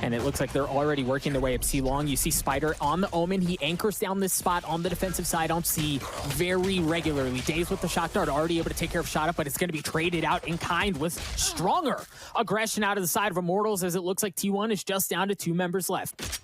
And it looks like they're already working their way up C long. You see Spyder on the Omen. He anchors down this spot on the defensive side on C very regularly. DaZeD with the shock dart already able to take care of shot up, but it's going to be traded out in kind with stronger aggression out of the side of Immortals, as it looks like T1 is just down to 2 members left.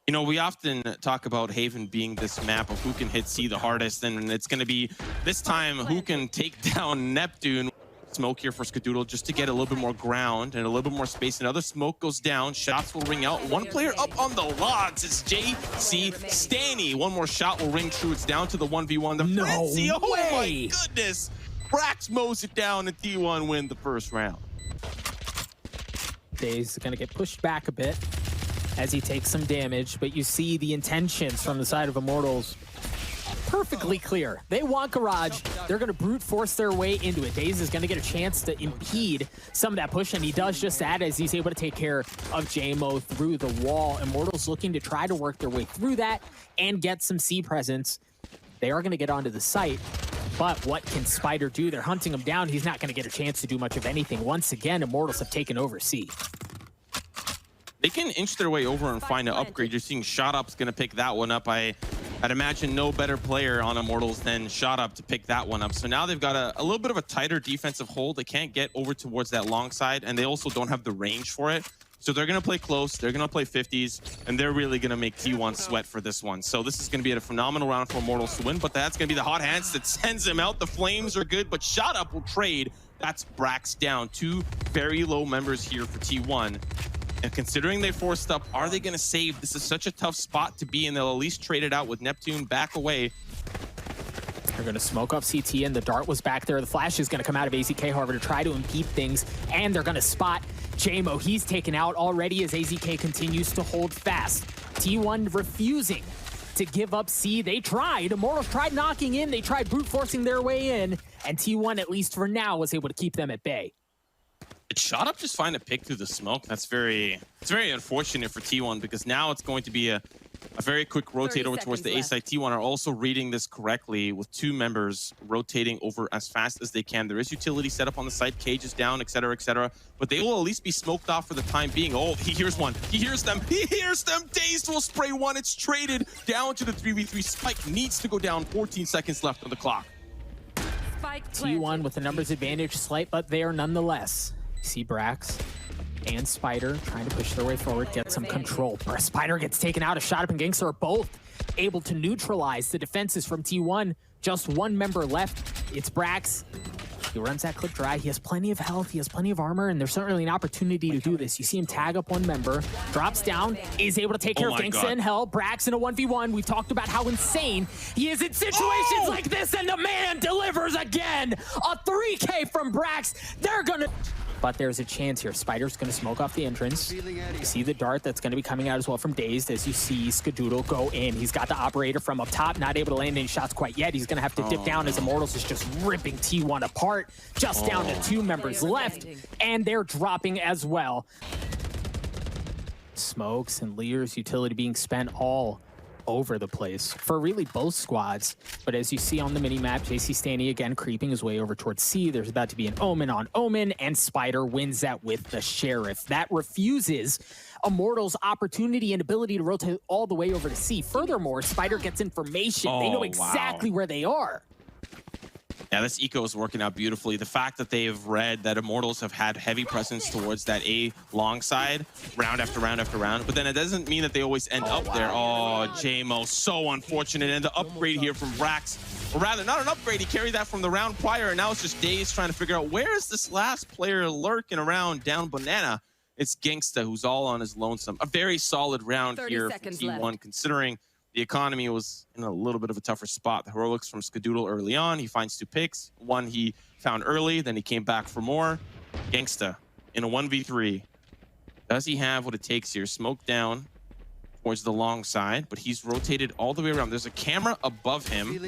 You know, we often talk about Haven being this map of who can hit C the hardest, and it's going to be this time who can take down Neptune. Smoke here for Skadoodle just to get a little bit more ground and a little bit more space. Another smoke goes down. Shots will ring out. One player up on the logs. It's jcStani. One more shot will ring true. It's down to the 1v1. The frenzy. Oh my goodness. Brax mows it down and T1 win the first round. DaZeD going to get pushed back a bit as he takes some damage, but you see the intentions from the side of Immortals perfectly clear. They want Garage. They're going to brute force their way into it. DaZeD is going to get a chance to impede some of that push, and he does just that as he's able to take care of jmoh through the wall. Immortals looking to try to work their way through that and get some C presence. They are going to get onto the site, but what can Spyder do? They're hunting him down. He's not going to get a chance to do much of anything. Once again, Immortals have taken over C. They can inch their way over and find an upgrade. You're seeing Shot Up's going to pick that one up. I'd imagine no better player on Immortals than Shot Up to pick that one up. So now they've got a little bit of a tighter defensive hold. They can't get over towards that long side, and they also don't have the range for it. So they're going to play close. They're going to play 50s, and they're really going to make T1 sweat for this one. So this is going to be a phenomenal round for Immortals to win, but that's going to be the hot hands that sends him out. The flames are good, but Shot Up will trade. That's Brax down. 2 very low members here for T1. And considering they forced up, are they going to save? This is such a tough spot to be in. They'll at least trade it out with Neptune back away. They're going to smoke off CT, and the dart was back there. The flash is going to come out of AZK, however, to try to impede things. And they're going to spot jmoh. He's taken out already as AZK continues to hold fast. T1 refusing to give up C. They tried. Immortals tried knocking in. They tried brute forcing their way in. And T1, at least for now, was able to keep them at bay. It Shot Up just find a pick through the smoke. It's very unfortunate for T1 because now it's going to be a very quick rotate over towards the A side. T1 are also reading this correctly with 2 members rotating over as fast as they can. There is utility set up on the site, cages down, etc., etc. But they will at least be smoked off for the time being. Oh, he hears one. He hears them. He hears them. DaZeD will spray one. It's traded down to the 3v3. Spike needs to go down. 14 seconds left on the clock. T1 with the numbers advantage, slight, but there nonetheless. See Brax and Spyder trying to push their way forward, get some control. Spyder gets taken out. A Shot Up and Genghsta are both able to neutralize the defenses from T1. Just 1 member left. It's Brax. He runs that clip dry. He has plenty of health. He has plenty of armor, and there's certainly an opportunity to do this. You see him tag up 1 member, drops down, is able to take care of Genghsta in hell. Brax in a 1v1. We've talked about how insane he is in situations like this, and the man delivers again. A 3K from Brax. They're gonna... But there's a chance here. Spyder's going to smoke off the entrance. You see the dart that's going to be coming out as well from DaZeD as you see Skadoodle go in. He's got the operator from up top, not able to land any shots quite yet. He's going to have to dip down as Immortals is just ripping T1 apart. Just down to 2 members left, and they're dropping as well. Smokes and Lear's utility being spent all over the place for really both squads. But as you see on the mini-map, jcStani again creeping his way over towards C. There's about to be an Omen on Omen, and Spyder wins that with the Sheriff. That refuses Immortal's opportunity and ability to rotate all the way over to C. Furthermore, Spyder gets information. They know exactly where they are. Yeah, this eco is working out beautifully. The fact that they've read that Immortals have had heavy presence towards that A long side, round after round after round, but then it doesn't mean that they always end up there. Oh, jmoh, so unfortunate. And the upgrade here from Brax, or rather, not an upgrade, he carried that from the round prior, and now it's just DaZeD trying to figure out where is this last player lurking around down Banana. It's Genghsta, who's all on his lonesome. A very solid round here for T1, considering the economy was in a little bit of a tougher spot. The heroics from Skadoodle early on. He finds 2 picks. 1 he found early, then he came back for more. Genghsta in a 1v3. Does he have what it takes here? Smoke down towards the long side, but he's rotated all the way around. There's a camera above him.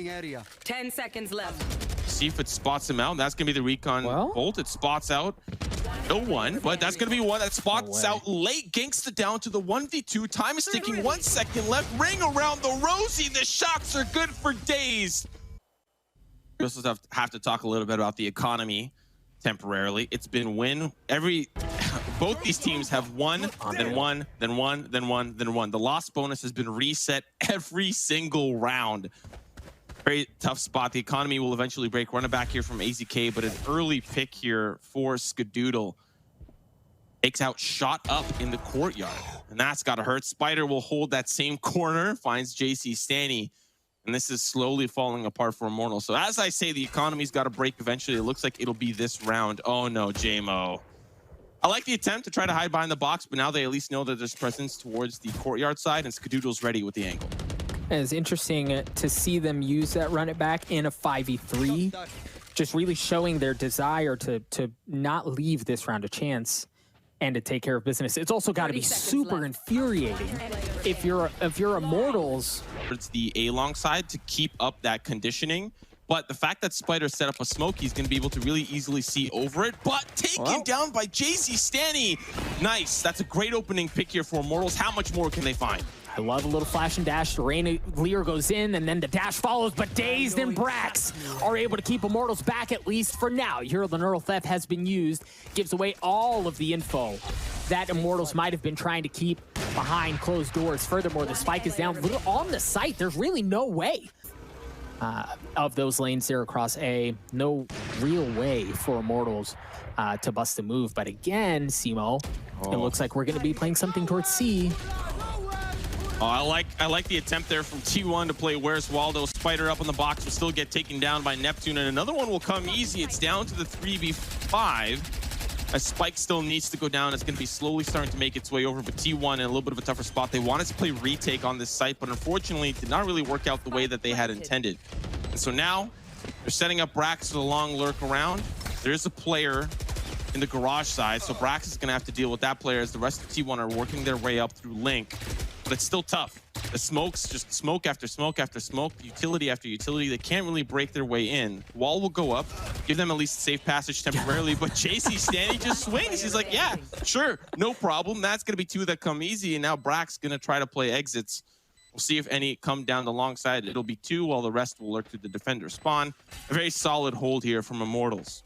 10 seconds left. See if it spots him out. That's going to be the recon bolt. It spots out no one, but that's going to be one that spots out late. Genghsta down to the 1v2. Time is ticking. 1 second left. Ring around the rosy. The shots are good for DaZeD. We also have to talk a little bit about the economy temporarily. It's been win every both these teams have won, then won, then won, then won, then won. The loss bonus has been reset every single round. Very tough spot. The economy will eventually break. Running back here from AZK, but an early pick here for Skadoodle. Takes out shot up in the courtyard, and that's got to hurt. Spyder will hold that same corner, finds jcStani, and this is slowly falling apart for Immortal. So as I say, the economy's got to break eventually. It looks like it'll be this round. Oh no, jmoh. I like the attempt to try to hide behind the box, but now they at least know that there's presence towards the courtyard side, and Skadoodle's ready with the angle. It's interesting to see them use that run it back in a 5v3, just really showing their desire to not leave this round a chance and to take care of business. It's also got to be super infuriating if you're Immortals. It's the A-long side to keep up that conditioning, but the fact that Spyder set up a smoke, he's going to be able to really easily see over it, but taken down by jcStani. Nice. That's a great opening pick here for Immortals. How much more can they find? I love a little flash and dash. Lear goes in, and then the dash follows, but DaZeD and Brax are able to keep Immortals back, at least for now. Here, the neural theft has been used, gives away all of the info that Immortals might have been trying to keep behind closed doors. Furthermore, the spike is down on the site. There's really no way of those lanes there across A. No real way for Immortals to bust a move. But again, SIMONWASTAKEN, it looks like we're going to be playing something towards C. Oh, I like the attempt there from T1 to play Where's Waldo. Spyder up on the box will still get taken down by Neptune, and another one will come easy. It's down to the 3v5. A spike still needs to go down. It's going to be slowly starting to make its way over, but T1 in a little bit of a tougher spot. They wanted to play retake on this site, but unfortunately it did not really work out the way that they had intended. And so now they're setting up brax for the long lurk around. There's a player in the garage side, so brax is going to have to deal with that player as the rest of T1 are working their way up through Link. But it's still tough. The smokes, just smoke after smoke after smoke, utility after utility. They can't really break their way in. Wall will go up, give them at least safe passage temporarily, but jcStani just swings. He's like, yeah, sure, no problem. That's going to be two that come easy, and now Brack's going to try to play exits. We'll see if any come down the long side. It'll be two, while the rest will lurk through the defender spawn. A very solid hold here from Immortals.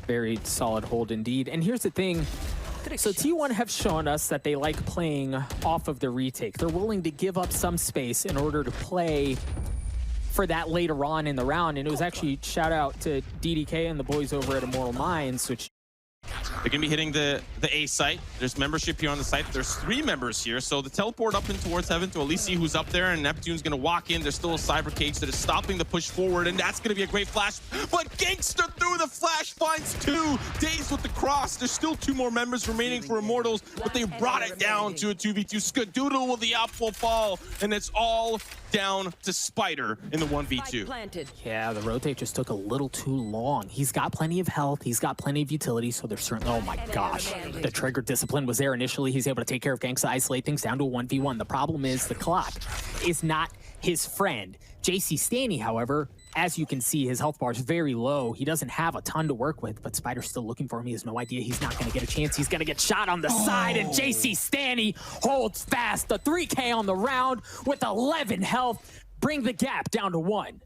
Very solid hold indeed. And here's the thing. So T1 have shown us that they like playing off of the retake. They're willing to give up some space in order to play for that later on in the round. And it was actually shout out to DDK and the boys over at Immortal Minds, which they're going to be hitting the A site. There's membership here on the site. There's 3 members here. So the teleport up in towards heaven to at least see who's up there. And Neptune's going to walk in. There's still a cyber cage that is stopping the push forward. And that's going to be a great flash. But Genghsta through the flash finds 2. DaZeD with the cross. There's still 2 more members remaining for Immortals. But they brought it down to a 2v2. Skadoodle with the apple fall. And it's all down to Spyder in the 1v2. Yeah, the rotate just took a little too long. He's got plenty of health. He's got plenty of utility. So there's certainly, oh my gosh, the trigger discipline was there initially. He's able to take care of Genghsta, isolate things down to a 1v1. The problem is the clock is not his friend. jcStani, however, as you can see, his health bar is very low. He doesn't have a ton to work with, but Spyder's still looking for him. He has no idea he's not going to get a chance. He's going to get shot on the side, and jcStani holds fast. The 3K on the round with 11 health. Bring the gap down to 1.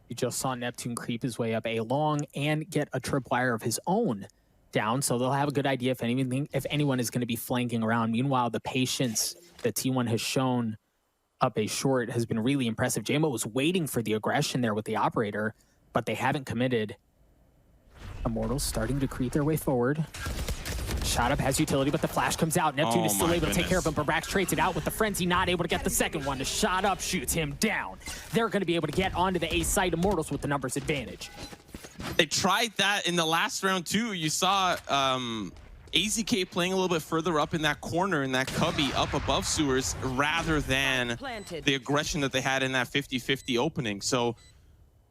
You just saw Neptune creep his way up A long and get a tripwire of his own down, so they'll have a good idea if anyone is going to be flanking around. Meanwhile, the patience that T1 has shown up A short has been really impressive. jmoh was waiting for the aggression there with the operator, but they haven't committed. Immortals starting to creep their way forward. Shot up has utility, but the flash comes out. Neptune is still able to take care of him, but Brax trades it out with the frenzy, not able to get the second one. The shot up shoots him down. They're going to be able to get onto the A site. Immortals with the numbers advantage. They tried that in the last round too. You saw AZK playing a little bit further up in that corner, in that cubby up above sewers, rather than the aggression that they had in that 50-50 opening. So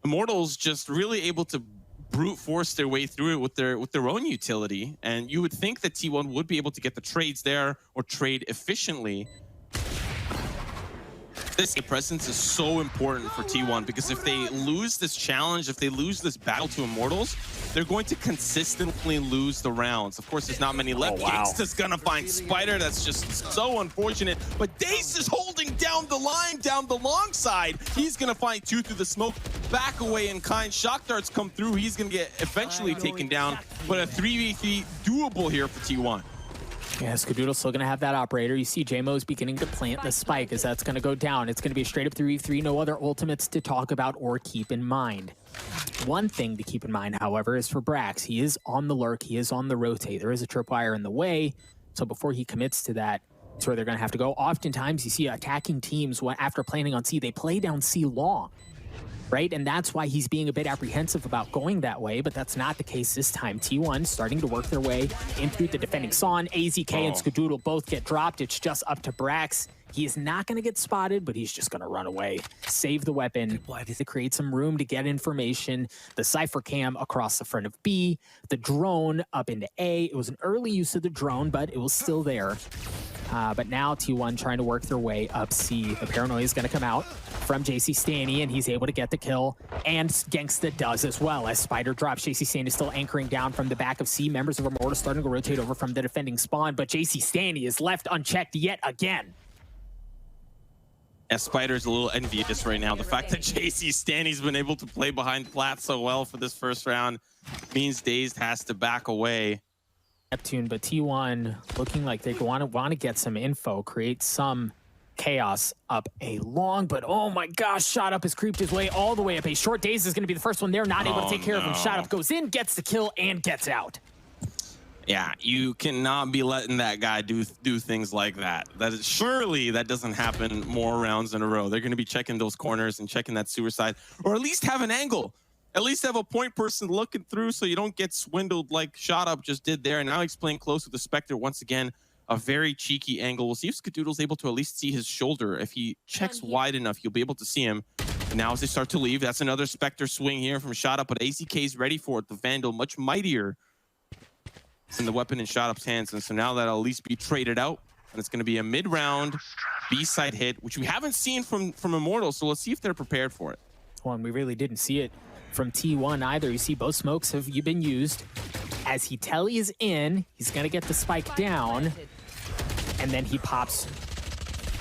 Immortals just really able to brute force their way through it with their own utility, and you would think that T1 would be able to get the trades there or trade efficiently. This presence is so important for T1, because if they lose this challenge, if they lose this battle to Immortals, they're going to consistently lose the rounds. Of course, there's not many left. Genghsta's gonna find Spyder. That's just so unfortunate. But DaZeD is holding down the line, down the long side. He's gonna find 2 through the smoke. back away in kind. Shock darts come through. He's going to get eventually taken down, but a 3v3 doable here for T1. Yeah, Skadoodle's still going to have that operator. You see jmoh's beginning to plant the spike as that's going to go down. It's going to be a straight up 3v3, no other ultimates to talk about or keep in mind. One thing to keep in mind, however, is for Brax. He is on the lurk. He is on the rotate. There is a tripwire in the way, so before he commits to that, it's where they're going to have to go. Oftentimes, you see attacking teams, after planning on C, they play down C long, right? And that's why he's being a bit apprehensive about going that way, but that's not the case this time. T1 starting to work their way into the defending Son. AZK and Skadoodle both get dropped. It's just up to Brax. He is not going to get spotted, but he's just going to run away. Save the weapon to create some room to get information. The Cypher cam across the front of B. The drone up into A. It was an early use of the drone, but it was still there. But now T1 trying to work their way up C. The paranoia is going to come out from jcStani, and he's able to get the kill. And Genghsta does as well as Spyder drops. jcStani is still anchoring down from the back of C. Members of Immortal starting to rotate over from the defending spawn, but jcStani is left unchecked yet again. Yeah, Spyder's a little envious right now. The fact that jcStani's been able to play behind Plat so well for this first round means DaZeD has to back away. Neptune, but T1 looking like they want to get some info, create some chaos up A long, but oh my gosh, Shot Up has creeped his way all the way up A short. DaZeD is going to be the first one there, not able to take care of him. Shot Up goes in, gets the kill, and gets out. Yeah, you cannot be letting that guy do things like that. Surely that doesn't happen more rounds in a row. They're going to be checking those corners and checking that sewer side, or at least have an angle. At least have a point person looking through so you don't get swindled like Shot Up just did there. And now he's playing close with the Spectre. Once again, a very cheeky angle. We'll see if Skadoodle's able to at least see his shoulder. If he checks wide enough, you'll be able to see him. And now as they start to leave, that's another Spectre swing here from Shot Up, but AZK's ready for it. The Vandal, much mightier in the weapon in Shot Up's hands. And so now that'll at least be traded out. And it's going to be a mid-round B-side hit, which we haven't seen from Immortal. So let's see if they're prepared for it. Well, and we really didn't see it from T1 either. You see both smokes have been used. As he tellies in, he's going to get the spike down. And then he pops.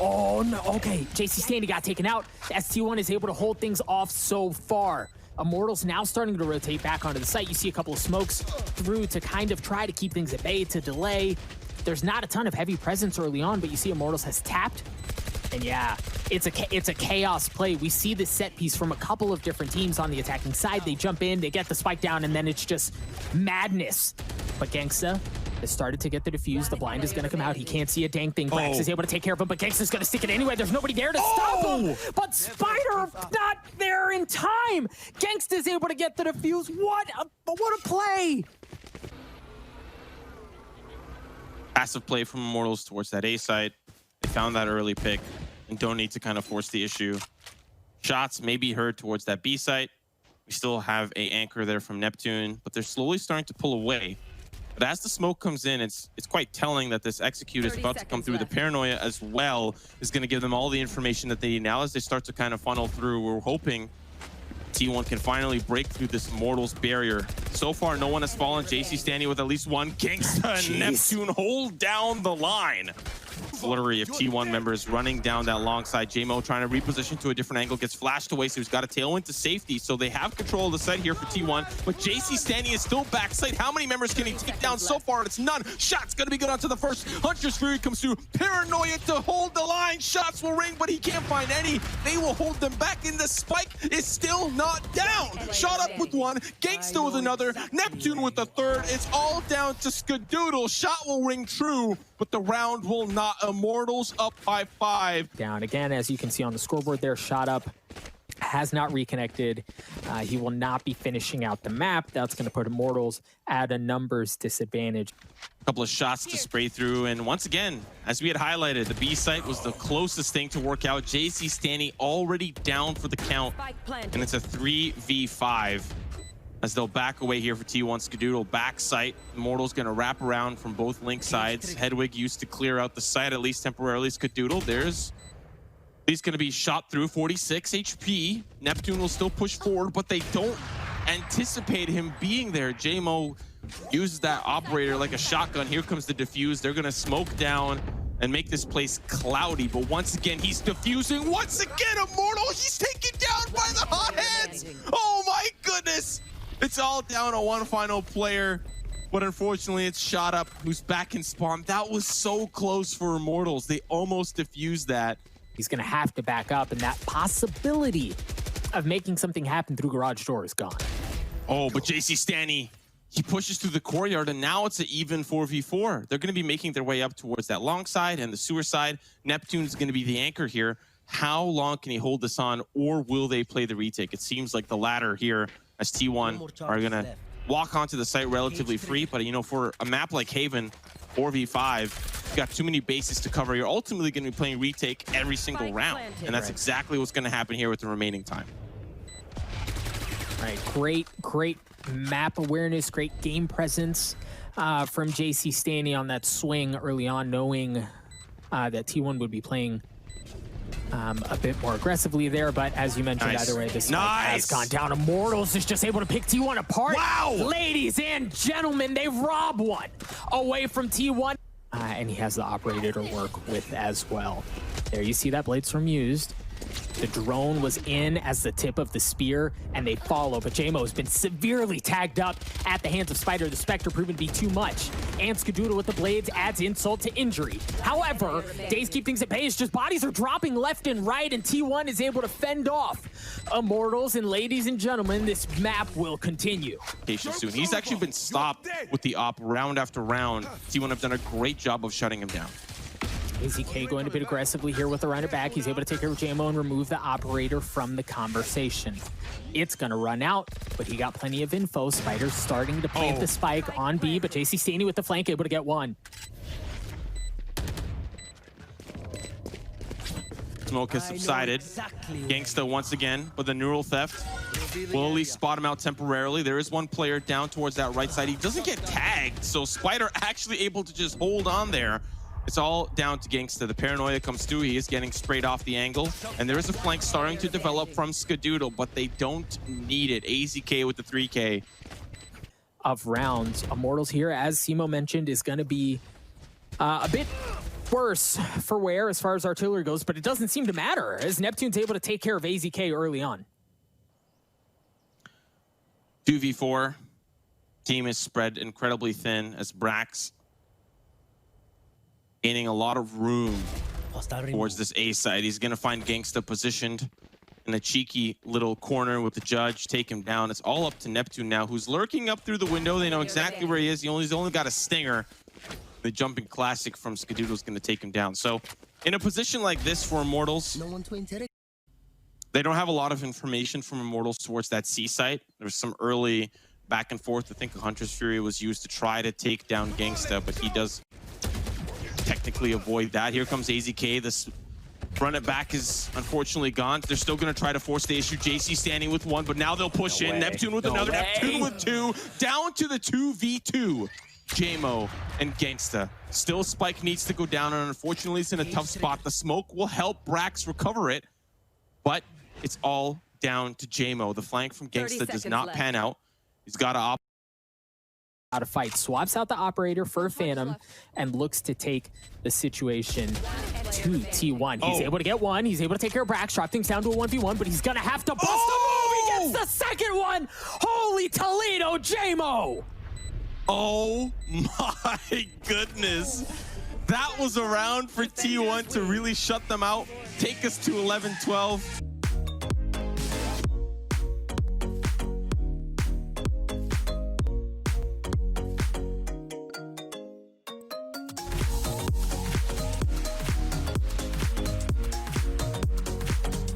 Oh, no. Okay, jcStani got taken out. As T1 is able to hold things off so far. Immortal's now starting to rotate back onto the site. You see a couple of smokes through to kind of try to keep things at bay, to delay. There's not a ton of heavy presence early on, but you see Immortals has tapped. And yeah, it's a chaos play. We see this set piece from a couple of different teams on the attacking side. They jump in, they get the spike down, and then it's just madness. But Genghsta has started to get the defuse. The blind is going to come out. He can't see a dang thing. Brax is able to take care of him, but Gangsta's going to stick it anyway. There's nobody there to stop him. But Spyder not there in time. Genghsta's able to get the defuse. What a play. Passive play from Immortals towards that A site. They found that early pick and don't need to kind of force the issue. Shots may be heard towards that B site. We still have an anchor there from Neptune, but they're slowly starting to pull away. But as the smoke comes in, it's quite telling that this execute is about to come through. The paranoia as well is going to give them all the information that they need now as they start to kind of funnel through. We're hoping T1 can finally break through this Immortals barrier. So far, no one has fallen. jcStani with at least one. Genghsta and Neptune hold down the line. Flurry of T1 members running down that long side. jmoh trying to reposition to a different angle, gets flashed away, so he's got a tailwind to safety. So they have control of the site here for T1, but jcStani is still backside. How many members can he take down so far? It's none. Shot's gonna be good onto the first. Hunter's Fury comes through. Paranoia to hold the line. Shots will ring, but he can't find any. They will hold them back, and the spike is still not down. Shot Up with one, Genghsta with another, Neptune with the third. It's all down to Skadoodle. Shot will ring true, but the round will not. Immortals up by 5. Down again, as you can see on the scoreboard there. Shot Up has not reconnected. He will not be finishing out the map. That's going to put Immortals at a numbers disadvantage. A couple of shots to spray through, and once again, as we had highlighted, the B site was the closest thing to work out. jcStani already down for the count, and it's a 3v5. As they'll back away here for T1. Skadoodle back site. Immortal's going to wrap around from both link sides. Hedwig used to clear out the site, at least temporarily. Skadoodle, he's going to be shot through. 46 HP. Neptune will still push forward, but they don't anticipate him being there. jmoh uses that operator like a shotgun. Here comes the defuse. They're going to smoke down and make this place cloudy. But once again, he's defusing. Once again, Immortal, he's taken down by the hot hands. Oh my goodness. It's all down to one final player. But unfortunately, it's Shot Up who's back in spawn. That was so close for Immortals. They almost defused that. He's going to have to back up, and that possibility of making something happen through garage door is gone. Oh, but jcStani, he pushes through the courtyard, and now it's an even 4v4. They're going to be making their way up towards that long side and the sewer side. Neptune's going to be the anchor here. How long can he hold this on, or will they play the retake? It seems like the latter here, as T1 are going to walk onto the site relatively free. But, you know, for a map like Haven, 4v5, you've got too many bases to cover. You're ultimately going to be playing retake every single round. And that's exactly what's going to happen here with the remaining time. All right, great map awareness, great game presence from jcStani on that swing early on, knowing that T1 would be playing a bit more aggressively there. But as you mentioned, either way, this has gone down. Immortals is just able to pick T1 apart. Wow! Ladies and gentlemen, they rob one away from T1. And he has the operator to work with as well. There you see that Bladestorm used. The drone was in as the tip of the spear, and they follow, but jmoh has been severely tagged up at the hands of Spyder. The Spectre proven to be too much, and Skadoodle with the blades adds insult to injury. However, DaZeD keep things at bay. It's just bodies are dropping left and right, and T1 is able to fend off Immortals. And ladies and gentlemen, this map will continue. Soon. He's actually been stopped with the op round after round. T1 have done a great job of shutting him down. AZK going a bit aggressively here with the runner back. He's able to take care of jmoh and remove the operator from the conversation. It's going to run out, but he got plenty of info. Spyder's starting to plant the spike on B, but jcStani with the flank able to get one. Smoke has subsided. Genghsta once again with the neural theft. Will at least spot him out temporarily. There is one player down towards that right side. He doesn't get tagged, so Spyder actually able to just hold on there. It's all down to Genghsta. The paranoia comes through. He is getting sprayed off the angle. And there is a flank starting to develop from Skadoodle, but they don't need it. AZK with the 3K. Of rounds. Immortals here, as SIMONWASTAKEN mentioned, is going to be a bit worse for wear as far as artillery goes, but it doesn't seem to matter as Neptune's able to take care of AZK early on. 2v4. Team is spread incredibly thin as brax gaining a lot of room towards this A side. He's going to find Genghsta positioned in a cheeky little corner with the judge, take him down. It's all up to Neptune now, who's lurking up through the window. They know exactly where he is. He's only got a stinger. The jumping classic from Skadoodle is going to take him down. So in a position like this for Immortals, they don't have a lot of information from Immortals towards that C site. There's some early back and forth. I think a Hunter's Fury was used to try to take down Genghsta, but he does technically avoid that. Here comes AZK. This run it back is unfortunately gone. They're still going to try to force the issue. jcStani with one, but now they'll push in. Neptune with another. Neptune with two. Down to the 2v2. jmoh and Genghsta. Still Spike needs to go down, and unfortunately it's in a tough spot. The smoke will help brax recover it, but it's all down to jmoh. The flank from Genghsta does not pan out. He's got to out of fight, swaps out the operator for a Phantom and looks to take the situation to T1. He's able to get one. He's able to take care of brax, drop things down to a 1v1, but he's gonna have to bust the move. He gets the second one. Holy Toledo, jmoh. Oh my goodness. That was a round for T1 to really shut them out, take us to 11-12.